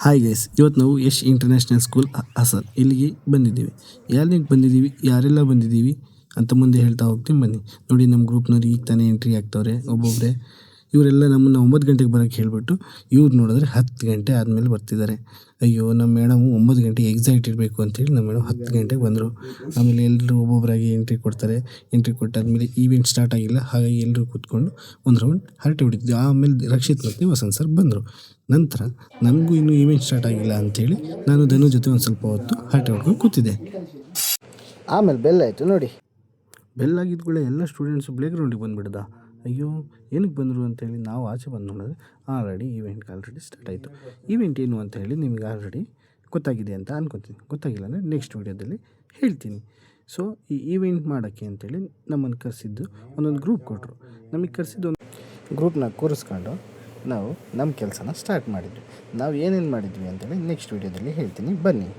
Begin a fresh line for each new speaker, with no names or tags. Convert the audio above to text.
Hi guys, ಇವತ್ತು ನಾವು Yash international school Haasan ಇಲ್ಲಿಗೆ ಬಂದಿದ್ದೀವಿ. ಯಾರಿಗೆ ಬಂದಿದ್ದೀವಿ, ಯಾರೆಲ್ಲ ಬಂದಿದ್ದೀವಿ ಅಂತ ಮುಂದೆ ಹೇಳ್ತಾ ಹೋಗ್ತೀನಿ ಬನ್ನಿ. ನೋಡಿ, ನಮ್ಮ ಗ್ರೂಪ್ನವ್ರು ಈಗ ತಾನೇ ಎಂಟ್ರಿ ಆಗ್ತವ್ರೆ ಒಬ್ಬೊಬ್ಬರೇ. ಇವರೆಲ್ಲ ನಮ್ಮನ್ನು 9 ಗಂಟೆಗೆ ಬರೋಕ್ಕೆ ಹೇಳಿಬಿಟ್ಟು ಇವ್ರು ನೋಡಿದ್ರೆ 10 ಗಂಟೆ ಆದಮೇಲೆ ಬರ್ತಿದ್ದಾರೆ. ಅಯ್ಯೋ, ನಮ್ಮ ಮೇಡಮು 9 ಗಂಟೆಗೆ ಎಕ್ಸಾಕ್ಟ್ ಇರಬೇಕು ಅಂತೇಳಿ ನಮ್ಮ ಮೇಡಮ್ 10 ಗಂಟೆಗೆ ಬಂದರು. ಆಮೇಲೆ ಎಲ್ಲರೂ ಒಬ್ಬೊಬ್ಬರಾಗಿ ಎಂಟ್ರಿ ಕೊಡ್ತಾರೆ. ಎಂಟ್ರಿ ಕೊಟ್ಟಾದಮೇಲೆ ಈವೆಂಟ್ ಸ್ಟಾರ್ಟ್ ಆಗಿಲ್ಲ, ಹಾಗಾಗಿ ಎಲ್ಲರೂ ಕೂತ್ಕೊಂಡು ಒಂದು ರೌಂಡ್ ಹರಟೆ ಹೊಡಿತಿದ್ವಿ. ಆಮೇಲೆ ರಕ್ಷಿತ್ ಮತ್ತು ವಸಂತ್ ಸರ್ ಬಂದರು. ನಂತರ ನನಗೂ ಇನ್ನೂ ಈವೆಂಟ್ ಸ್ಟಾರ್ಟ್ ಆಗಿಲ್ಲ ಅಂಥೇಳಿ ನಾನು ಧನು ಜೊತೆ ಒಂದು ಸ್ವಲ್ಪ ಹೊತ್ತು ಹರಟೆ ಹೊಡ್ಕೊಂಡು ಕೂತಿದ್ದೆ.
ಆಮೇಲೆ ಬೆಲ್ ಆಯಿತು ನೋಡಿ.
ಬೆಲ್ ಆಗಿದ್ಕೊಳ್ಳೆ ಎಲ್ಲ ಸ್ಟೂಡೆಂಟ್ಸು ಪ್ಲೇ ಗ್ರೌಂಡಿಗೆ ಬಂದುಬಿಡ್ದ. ಅಯ್ಯೋ, ಏನಕ್ಕೆ ಬಂದರು ಅಂತೇಳಿ ನಾವು ಆಚೆ ಬಂದು ನೋಡಿದ್ರೆ ಆಲ್ರೆಡಿ ಆಲ್ರೆಡಿ ಸ್ಟಾರ್ಟ್ ಆಯಿತು. ಈವೆಂಟ್ ಏನು ಅಂತ ಹೇಳಿ ನಿಮಗೆ ಆಲ್ರೆಡಿ ಗೊತ್ತಾಗಿದೆ ಅಂತ ಅನ್ಕೊತೀನಿ. ಗೊತ್ತಾಗಿಲ್ಲ ಅಂದರೆ ನೆಕ್ಸ್ಟ್ ವೀಡಿಯೋದಲ್ಲಿ ಹೇಳ್ತೀನಿ. ಸೊ ಈ ಈವೆಂಟ್ ಮಾಡೋಕ್ಕೆ ಅಂತೇಳಿ ನಮ್ಮನ್ನು ಕರೆಸಿದ್ದು ಒಂದೊಂದು ಗ್ರೂಪ್ ಕೊಟ್ಟರು. ನಮಗೆ ಕರೆಸಿದ್ದು ಒಂದು
ಗ್ರೂಪ್ನ ಕೂರಿಸ್ಕೊಂಡು ನಾವು ನಮ್ಮ ಕೆಲಸನ ಸ್ಟಾರ್ಟ್ ಮಾಡಿದ್ವಿ. ನಾವು ಏನೇನು ಮಾಡಿದ್ವಿ ಅಂತೇಳಿ ನೆಕ್ಸ್ಟ್ ವೀಡಿಯೋದಲ್ಲಿ ಹೇಳ್ತೀನಿ ಬನ್ನಿ.